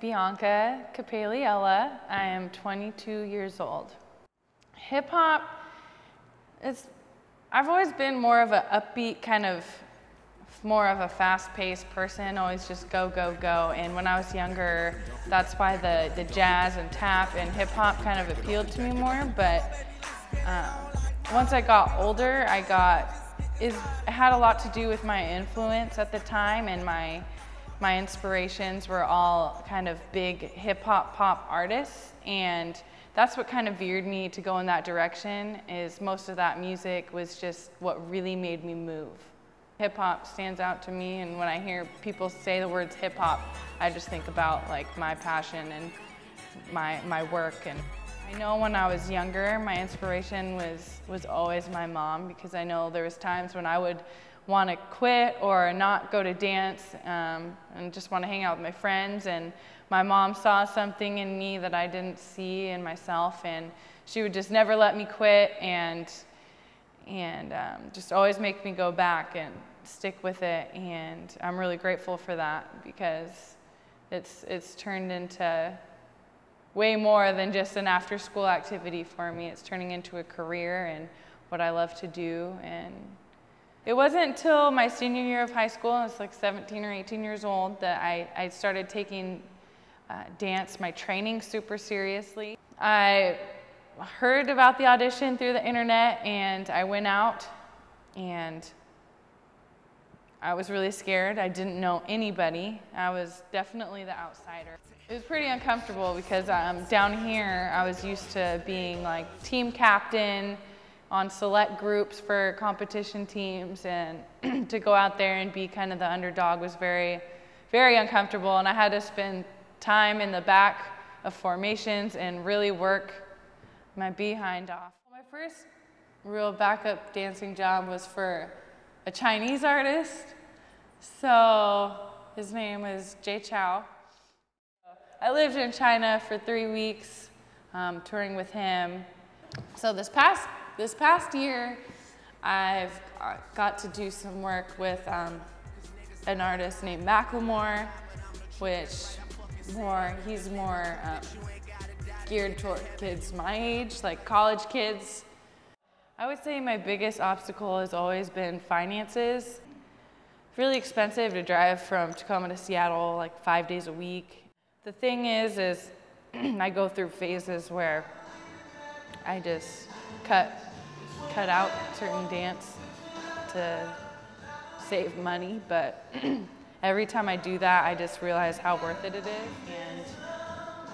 Bianca Capeliella. I am 22 years old. Hip hop I've always been more of an upbeat more of a fast-paced person, always just go, go, go. And when I was younger, that's why the jazz and tap and hip hop kind of appealed to me more. But once I got older, it had a lot to do with my influence at the time, and my inspirations were all kind of big hip hop pop artists, and that's what kind of veered me to go in that direction. Is most of that music was just what really made me move. Hip hop stands out to me, and when I hear people say the words hip hop, I just think about like my passion and my work. And I know when I was younger, my inspiration was always my mom, because I know there was times when I would want to quit or not go to dance and just want to hang out with my friends, and my mom saw something in me that I didn't see in myself, and she would just never let me quit and just always make me go back and stick with it. And I'm really grateful for that, because it's turned into way more than just an after-school activity for me. It's turning into a career and what I love to do. And it wasn't until my senior year of high school, I was like 17 or 18 years old, that I started taking dance, my training, super seriously. I heard about the audition through the internet, and I went out, and I was really scared. I didn't know anybody. I was definitely the outsider. It was pretty uncomfortable, because down here I was used to being like team captain on select groups for competition teams, and to go out there and be kind of the underdog was very, very uncomfortable, and I had to spend time in the back of formations and really work my behind off. My first real backup dancing job was for a Chinese artist. So his name was JLdoc. I lived in China for 3 weeks, touring with him. So this past year, I've got to do some work with an artist named Macklemore, which he's more geared toward kids my age, like college kids. I would say my biggest obstacle has always been finances. It's really expensive to drive from Tacoma to Seattle like 5 days a week. The thing is I go through phases where I just cut out certain dance to save money, but every time I do that, I just realize how worth it is, and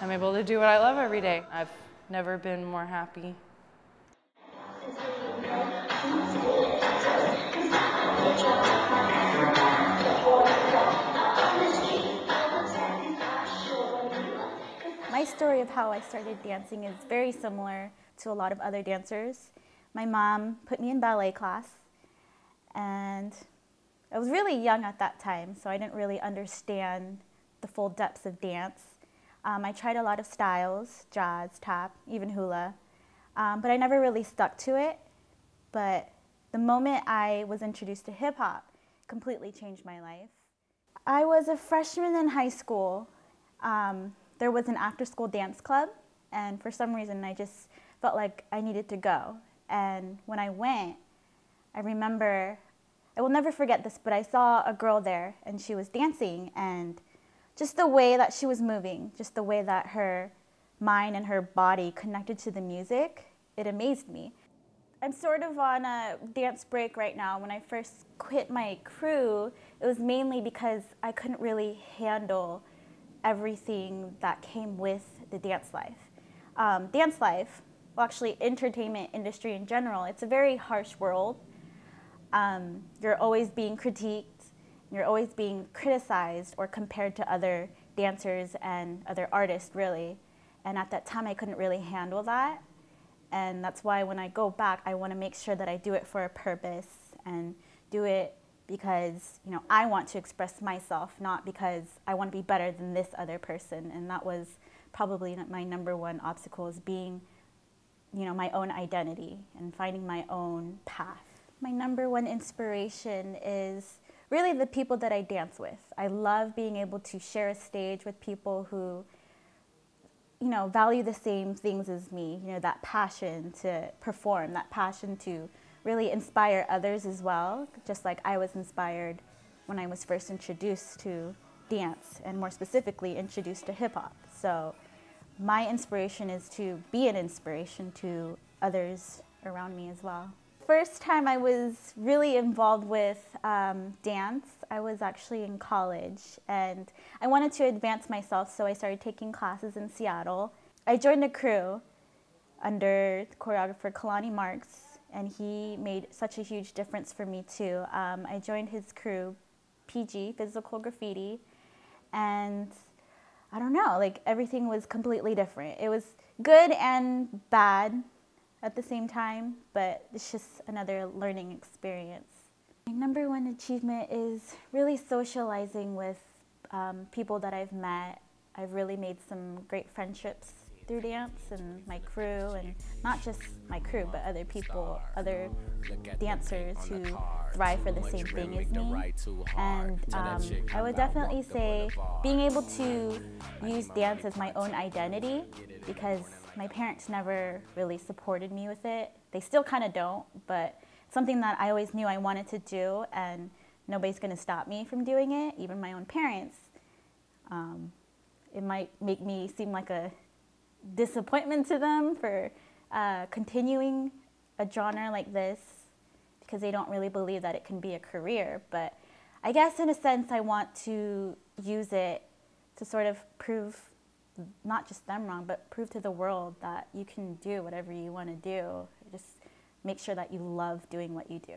I'm able to do what I love every day. I've never been more happy. My story of how I started dancing is very similar to a lot of other dancers. My mom put me in ballet class, and I was really young at that time, so I didn't really understand the full depths of dance. I tried a lot of styles, jazz, tap, even hula, but I never really stuck to it. But the moment I was introduced to hip hop, completely changed my life. I was a freshman in high school. There was an after-school dance club, and for some reason I just felt like I needed to go. And when I went, I remember, I will never forget this, but I saw a girl there, and she was dancing, and just the way that she was moving, just the way that her mind and her body connected to the music, it amazed me. I'm sort of on a dance break right now. When I first quit my crew, it was mainly because I couldn't really handle everything that came with the dance life. Dance life, well, actually entertainment industry in general, it's a very harsh world. You're always being critiqued, you're always being criticized or compared to other dancers and other artists, really. And at that time, I couldn't really handle that. And that's why when I go back, I want to make sure that I do it for a purpose and do it because, you know, I want to express myself, not because I want to be better than this other person. And that was probably my #1 obstacle, is being, you know, my own identity and finding my own path. My #1 inspiration is really the people that I dance with. I love being able to share a stage with people who, you know, value the same things as me, you know, that passion to perform, that passion to really inspire others as well, just like I was inspired when I was first introduced to dance, and more specifically introduced to hip hop. So my inspiration is to be an inspiration to others around me as well. First time I was really involved with dance, I was actually in college, and I wanted to advance myself, so I started taking classes in Seattle. I joined a crew under choreographer Kalani Marks, and he made such a huge difference for me too. I joined his crew, PG, Physical Graffiti, and I don't know, like everything was completely different. It was good and bad at the same time, but it's just another learning experience. My number one achievement is really socializing with people that I've met. I've really made some great friendships through dance and my crew, and not just my crew, but other people, other dancers who thrive for the same thing as me. And I would definitely say being able to use dance as my own identity, because my parents never really supported me with it. They still kind of don't, but it's something that I always knew I wanted to do, and nobody's going to stop me from doing it, even my own parents. It might make me seem like a disappointment to them for continuing a genre like this, because they don't really believe that it can be a career. But I guess in a sense I want to use it to sort of prove not just them wrong, but prove to the world that you can do whatever you want to do. Just make sure that you love doing what you do.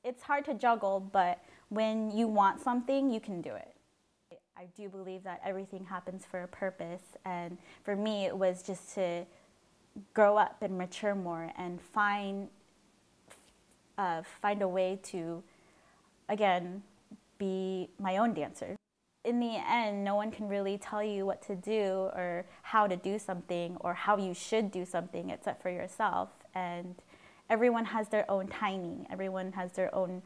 It's hard to juggle, but when you want something, you can do it. I do believe that everything happens for a purpose, and for me it was just to grow up and mature more and find a way to, again, be my own dancer. In the end, no one can really tell you what to do or how to do something or how you should do something except for yourself. And everyone has their own timing. Everyone has their own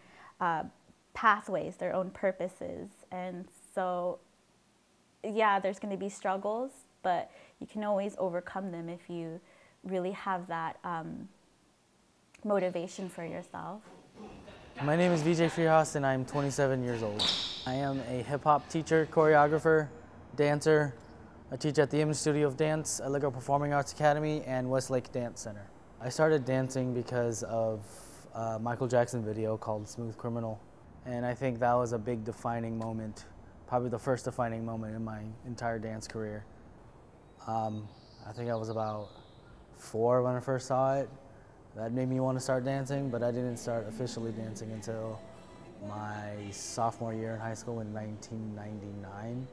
pathways, their own purposes. And so, yeah, there's going to be struggles, but you can always overcome them if you really have that motivation for yourself. My name is VJ Freehouse and I'm 27 years old. I am a hip-hop teacher, choreographer, dancer. I teach at the Image Studio of Dance, Allegro Performing Arts Academy, and Westlake Dance Center. I started dancing because of a Michael Jackson video called Smooth Criminal, and I think that was a big defining moment, probably the first defining moment in my entire dance career. I think I was about 4 when I first saw it. That made me want to start dancing, but I didn't start officially dancing until my sophomore year in high school in 1999.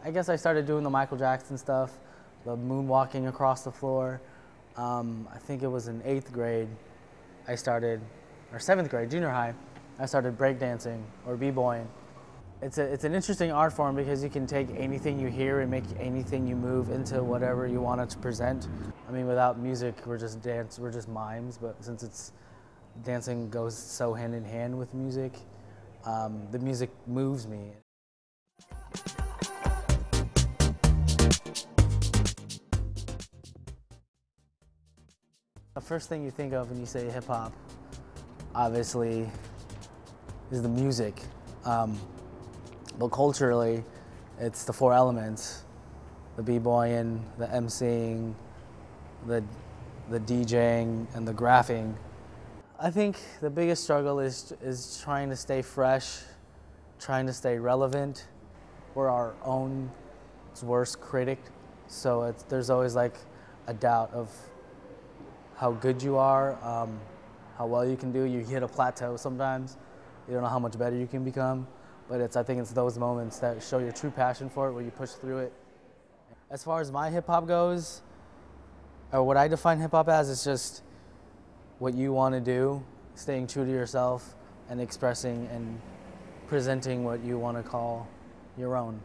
I guess I started doing the Michael Jackson stuff, the moonwalking across the floor. I think it was in 8th grade I started, or 7th grade, junior high, I started breakdancing or b-boying. It's an interesting art form because you can take anything you hear and make anything you move into whatever you want it to present. I mean, without music, we're just mimes, but since dancing goes so hand in hand with music, the music moves me. The first thing you think of when you say hip hop, obviously, is the music. But culturally, it's the 4 elements: the b-boying, the emceeing, the DJing, and the graphing. I think the biggest struggle is trying to stay fresh, trying to stay relevant. We're our own worst critic, so there's always like a doubt of how good you are, how well you can do. You hit a plateau sometimes. You don't know how much better you can become. But I think it's those moments that show your true passion for it, where you push through it. As far as my hip hop goes, or what I define hip hop as, is just what you want to do, staying true to yourself and expressing and presenting what you want to call your own.